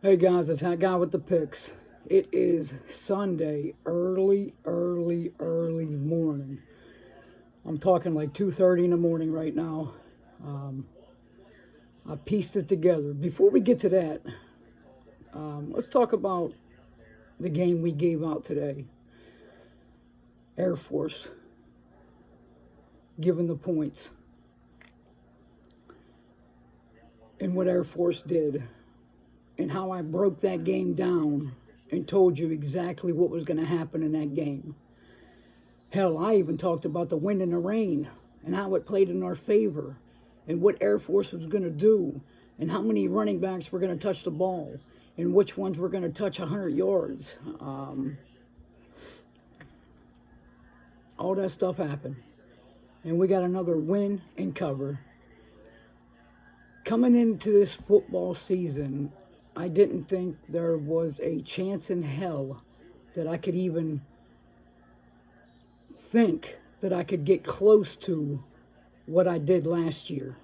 Hey guys, it's that guy with the picks. It is Sunday, early morning. I'm talking like 2:30 in the morning right now. I pieced it together. Before we get to that, let's talk about the game we gave out today. Air Force, given the points, and what Air Force did, and how I broke that game down and told you exactly what was going to happen in that game. Hell, I even talked about the wind and the rain and how it played in our favor and what Air Force was going to do and how many running backs were going to touch the ball and which ones were going to touch 100 yards. All that stuff happened. And we got another win and cover. Coming into this football season, I didn't think there was a chance in hell that I could even think that I could get close to what I did last year.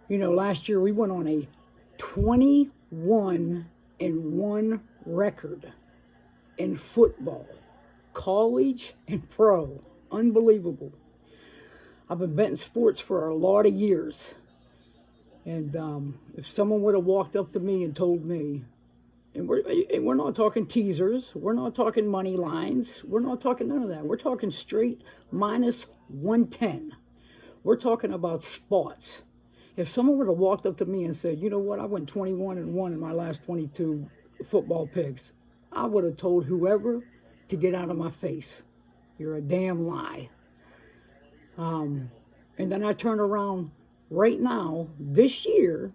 You know, last year we went on a 21-1 record in football, college and pro. Unbelievable. I've been betting sports for a lot of years. And if someone would have walked up to me and told me, and we're not talking teasers, we're not talking money lines, we're not talking none of that. We're talking straight minus 110. We're talking about spots. If someone would have walked up to me and said, you know what, I went 21-1 in my last 22 football picks, I would have told whoever to get out of my face. You're a damn lie. And then I turn around right now, this year,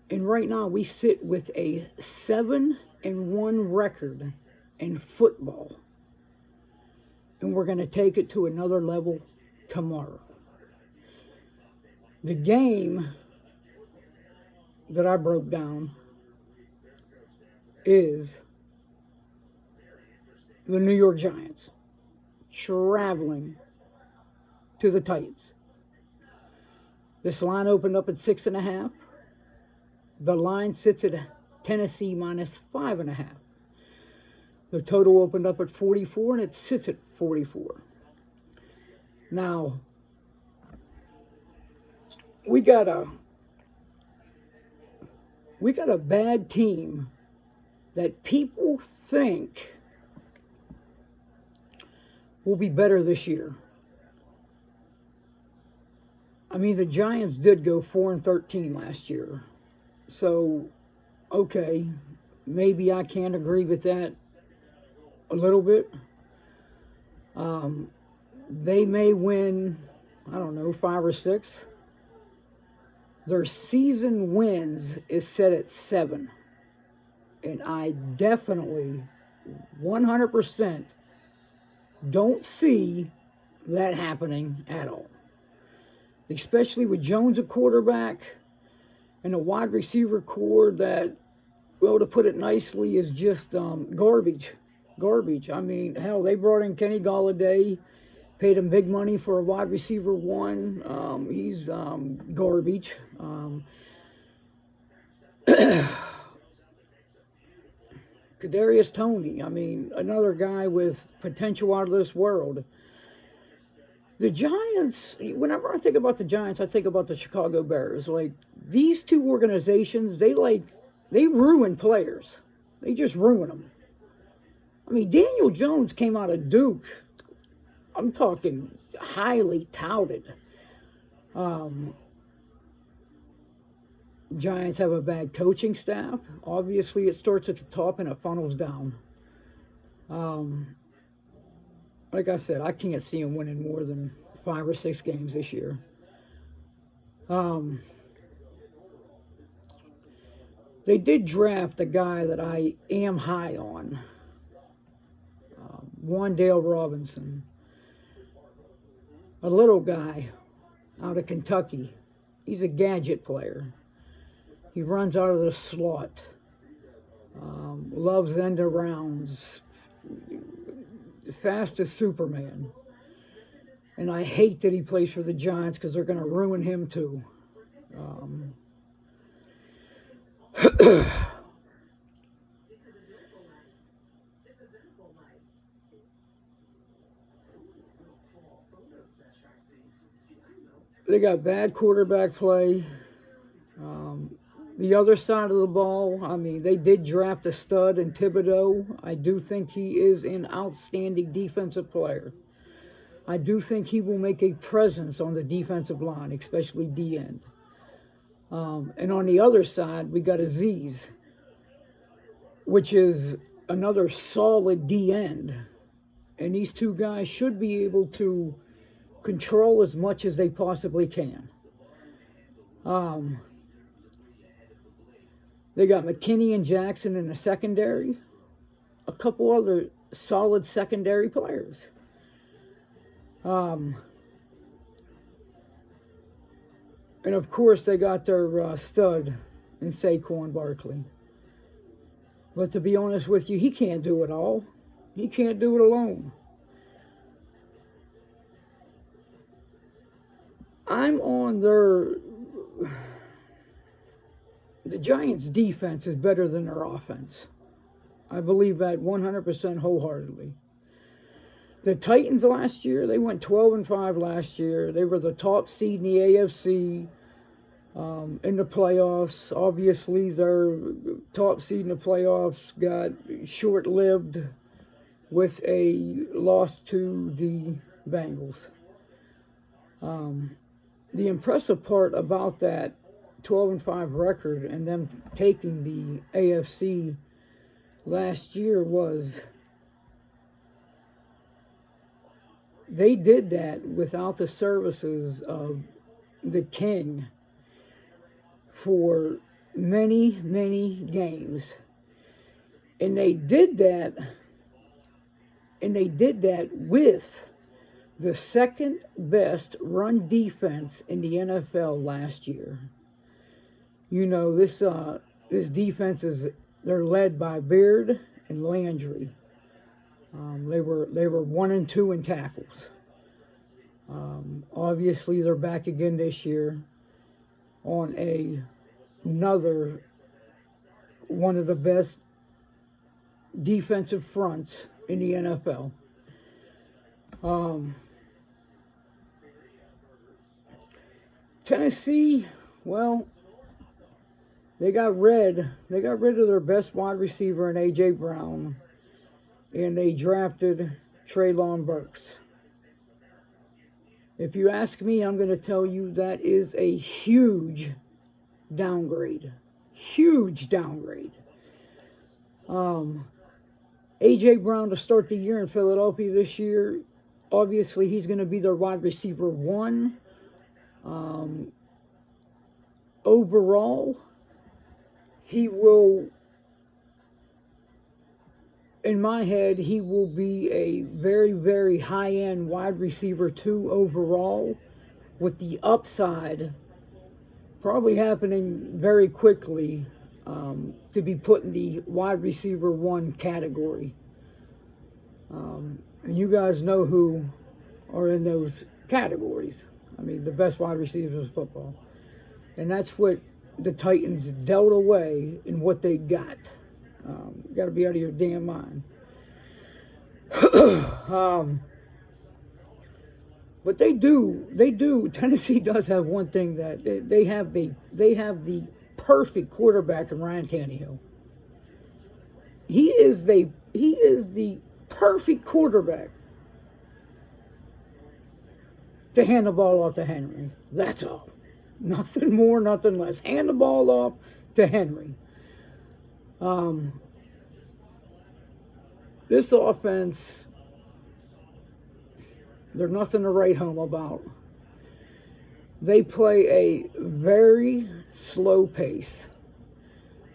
and right now we sit with a 7-1 record in football. And we're going to take it to another level tomorrow. The game that I broke down is the New York Giants traveling to the Titans. This line opened up at 6.5. The line sits at Tennessee minus 5.5. The total opened up at 44 and it sits at 44. Now, we got a bad team that people think will be better this year. I mean, the Giants did go 4-13 last year. So, okay, maybe I can't agree with that a little bit. They may win, I don't know, 5 or 6. Their season wins is set at 7. And I definitely, 100%, don't see that happening at all. Especially with Jones at quarterback and a wide receiver core that, well, to put it nicely, is just garbage. Garbage. I mean, hell, they brought in Kenny Golladay, paid him big money for a wide receiver one. He's garbage. Kadarius Toney, I mean, another guy with potential out of this world. The Giants, whenever I think about the Giants, I think about the Chicago Bears. Like, these two organizations, they ruin players. They just ruin them. I mean, Daniel Jones came out of Duke. I'm talking highly touted. Giants have a bad coaching staff. Obviously, it starts at the top and it funnels down. Like I said, I can't see them winning more than 5 or 6 games this year. They did draft a guy that I am high on, Wandale Robinson, a little guy out of Kentucky. He's a gadget player. He runs out of the slot, loves end arounds, fast as Superman. And I hate that he plays for the Giants because they're going to ruin him too. They got bad quarterback play. The other side of the ball, I mean, they did draft a stud in Thibodeau. I do think he is an outstanding defensive player. I do think he will make a presence on the defensive line, especially D end. And on the other side, we got Aziz, which is another solid D end. And these two guys should be able to control as much as they possibly can. They got McKinney and Jackson in the secondary. A couple other solid secondary players. And of course, they got their stud in Saquon Barkley. But to be honest with you, he can't do it all. He can't do it alone. I'm on their... The Giants' defense is better than their offense. I believe that 100% wholeheartedly. The Titans last year, they went 12-5 last year. They were the top seed in the AFC in the playoffs. Obviously, their top seed in the playoffs got short-lived with a loss to the Bengals. The impressive part about that 12-5 record and them taking the AFC last year was they did that without the services of the King for many, many games. And they did that with the second best run defense in the NFL last year. You know, this defense they're led by Beard and Landry. They were 1 and 2 in tackles. Obviously, they're back again this year on another one of the best defensive fronts in the NFL. Tennessee, well, they got rid of their best wide receiver in A.J. Brown, and they drafted Treylon Burks. If you ask me, I'm going to tell you that is a huge downgrade. Huge downgrade. A.J. Brown to start the year in Philadelphia this year, obviously he's going to be their wide receiver 1. Overall, he will, in my head, he will be a very, very high-end wide receiver 2 overall, with the upside probably happening very quickly to be put in the wide receiver 1 category. And you guys know who are in those categories. I mean, the best wide receivers in football. And that's what the Titans dealt away in what they got. You got to be out of your damn mind. But they do. Tennessee does have one thing that they have the perfect quarterback in Ryan Tannehill. He is the perfect quarterback to hand the ball off to Henry. That's all. Nothing more, nothing less. Hand the ball off to Henry. This offense, they're nothing to write home about. They play a very slow pace.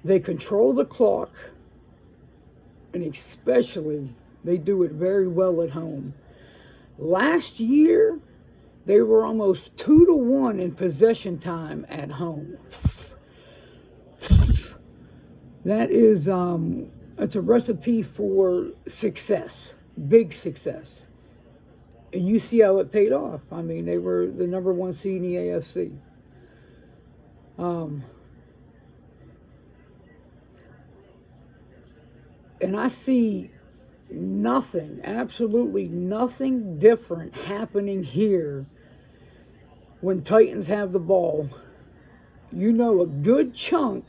They control the clock, and especially they do it very well at home. Last year, they were almost 2-1 in possession time at home. That is, it's a recipe for success, big success. And you see how it paid off. I mean, they were the number 1 seed in the AFC. And I see nothing, absolutely nothing different happening here when Titans have the ball. You know, a good chunk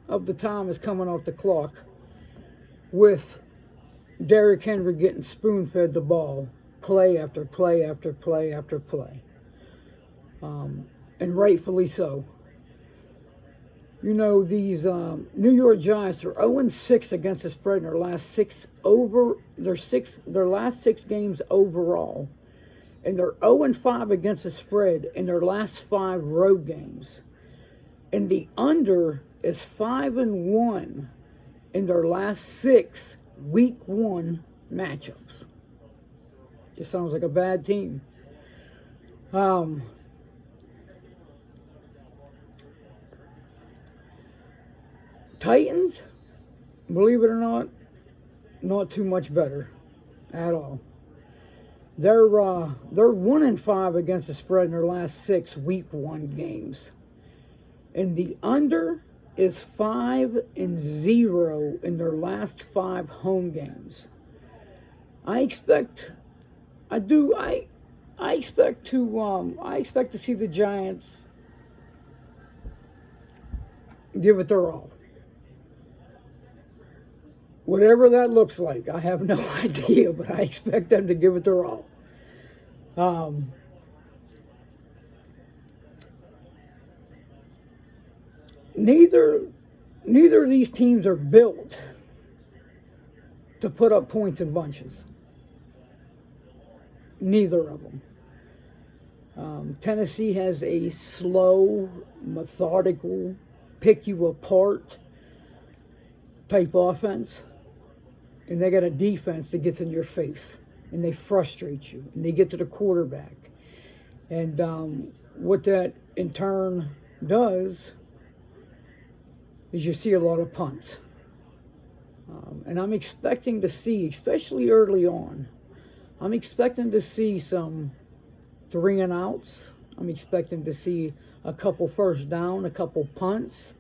of the time is coming off the clock with Derrick Henry getting spoon-fed the ball play after play after play after play. And rightfully so. You know, these New York Giants are 0-6 against the spread in their last their last six games overall. And they're 0-5 against the spread in their last 5 road games. And the under is 5-1 in their last 6 week 1 matchups. Just sounds like a bad team. Titans, believe it or not too much better at all. They're 1-5 against the spread in their last 6 week 1 games. And the under is 5-0 in their last 5 home games. I expect to see the Giants give it their all. Whatever that looks like, I have no idea, but I expect them to give it their all. Neither of these teams are built to put up points in bunches. Neither of them. Tennessee has a slow, methodical, pick you apart type offense. And they got a defense that gets in your face. And they frustrate you. And they get to the quarterback. And what that in turn does is you see a lot of punts. And I'm expecting to see, especially early on, I'm expecting to see some 3-and-outs. I'm expecting to see a couple first down, a couple punts.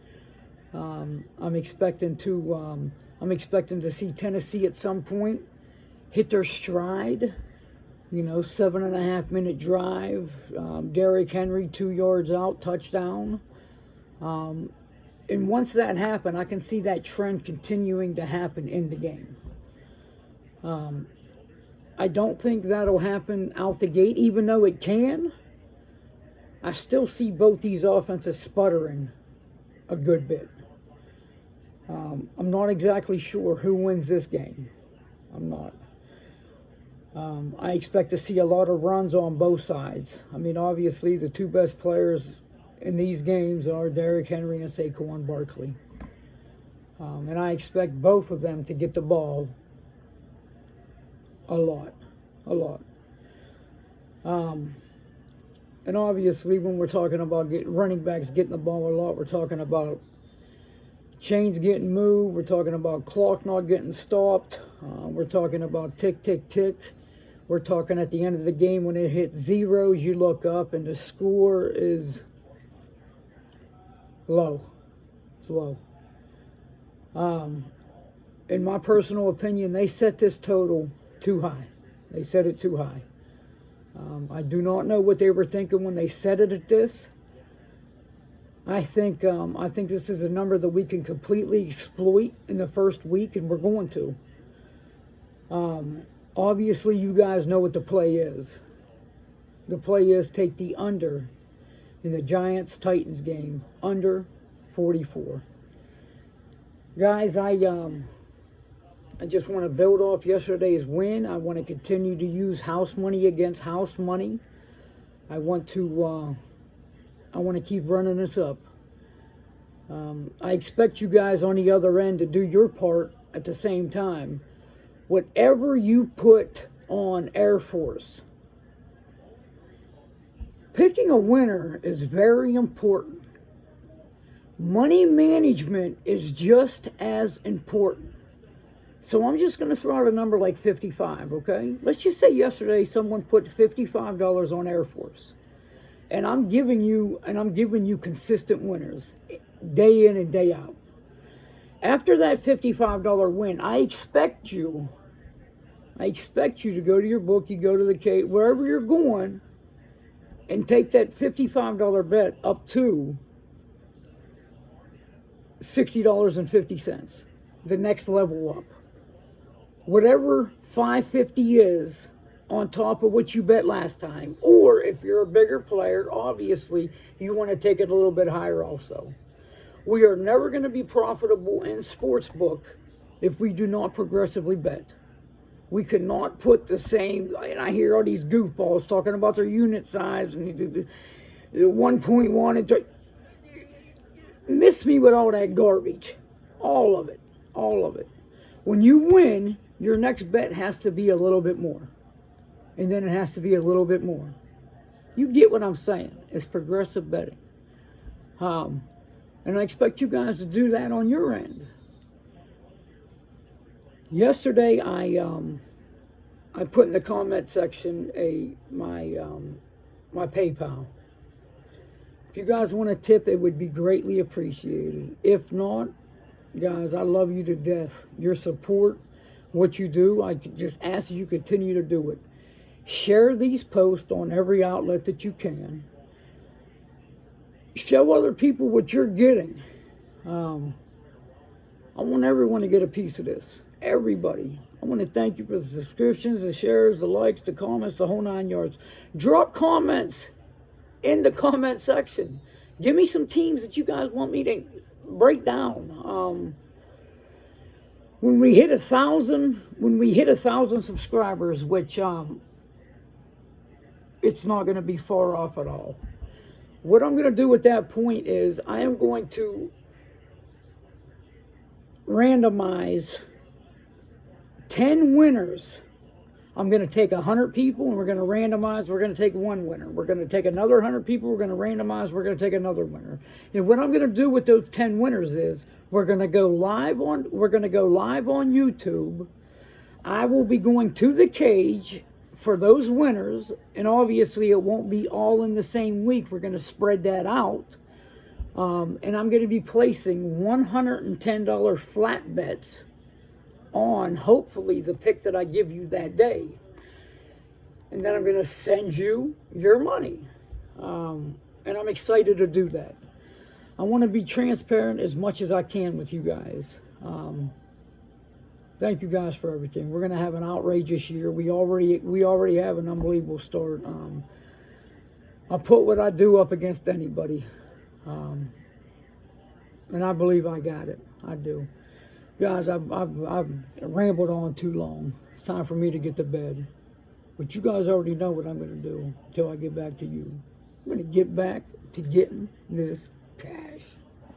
I'm expecting to see Tennessee at some point hit their stride. 7.5-minute drive. Derrick Henry 2 yards out, touchdown. And once that happens, I can see that trend continuing to happen in the game. I don't think that'll happen out the gate, even though it can. I still see both these offenses sputtering a good bit. I'm not exactly sure who wins this game. I'm not. I expect to see a lot of runs on both sides. I mean, obviously, the 2 best players in these games are Derrick Henry and Saquon Barkley. And I expect both of them to get the ball a lot. And obviously, when we're talking about running backs getting the ball a lot, we're talking about chains getting moved. We're talking about clock not getting stopped. We're talking about tick, tick, tick. We're talking at the end of the game when it hits zeros, you look up and the score is low. It's low. In my personal opinion, they set this total too high. They set it too high. I do not know what they were thinking when they set it at this. I think this is a number that we can completely exploit in the first week, and we're going to. Obviously, you guys know what the play is. The play is take the under in the Giants-Titans game, under 44. Guys, I just want to build off yesterday's win. I want to continue to use house money against house money. I want to keep running this up. I expect you guys on the other end to do your part at the same time. Whatever you put on Air Force, picking a winner is very important. Money management is just as important. So I'm just going to throw out a number like 55, okay? Let's just say yesterday someone put $55 on Air Force. And I'm giving you consistent winners day in and day out. After that $55 win, I expect you to go to your book, you go to the cave, wherever you're going, and take that $55 bet up to $60.50, the next level up. Whatever 550 is on top of what you bet last time, or if you're a bigger player, obviously you want to take it a little bit higher also. We are never going to be profitable in sportsbook if we do not progressively bet. We could not put the same, and I hear all these goofballs talking about their unit size and the 1.1 and 3. Miss me with all that garbage. All of it. All of it. When you win, your next bet has to be a little bit more. And then it has to be a little bit more. You get what I'm saying. It's progressive betting. And I expect you guys to do that on your end. Yesterday, I put in the comment section my PayPal. If you guys want to tip, it would be greatly appreciated. If not, guys, I love you to death. Your support, what you do, I just ask that you continue to do it. Share these posts on every outlet that you can. Show other people what you're getting. I want everyone to get a piece of this. Everybody. I want to thank you for the subscriptions, the shares, the likes, the comments, the whole 9 yards. Drop comments in the comment section. Give me some teams that you guys want me to break down. When we hit 1,000 subscribers, which it's not going to be far off at all. What I'm going to do at that point is I am going to randomize 10 winners. I'm going to take 100 people and we're going to randomize. We're going to take one winner. We're going to take another 100 people. We're going to randomize. We're going to take another winner. And what I'm going to do with those 10 winners is we're going to go live on YouTube. I will be going to the cage for those winners, and obviously it won't be all in the same week. We're going to spread that out. And I'm going to be placing $110 flat bets on, hopefully, the pick that I give you that day. And then I'm going to send you your money. And I'm excited to do that. I want to be transparent as much as I can with you guys. Thank you guys for everything. We're going to have an outrageous year. We already have an unbelievable start. I put what I do up against anybody. And I believe I got it. I do. Guys, I've rambled on too long. It's time for me to get to bed. But you guys already know what I'm going to do until I get back to you. I'm going to get back to getting this cash.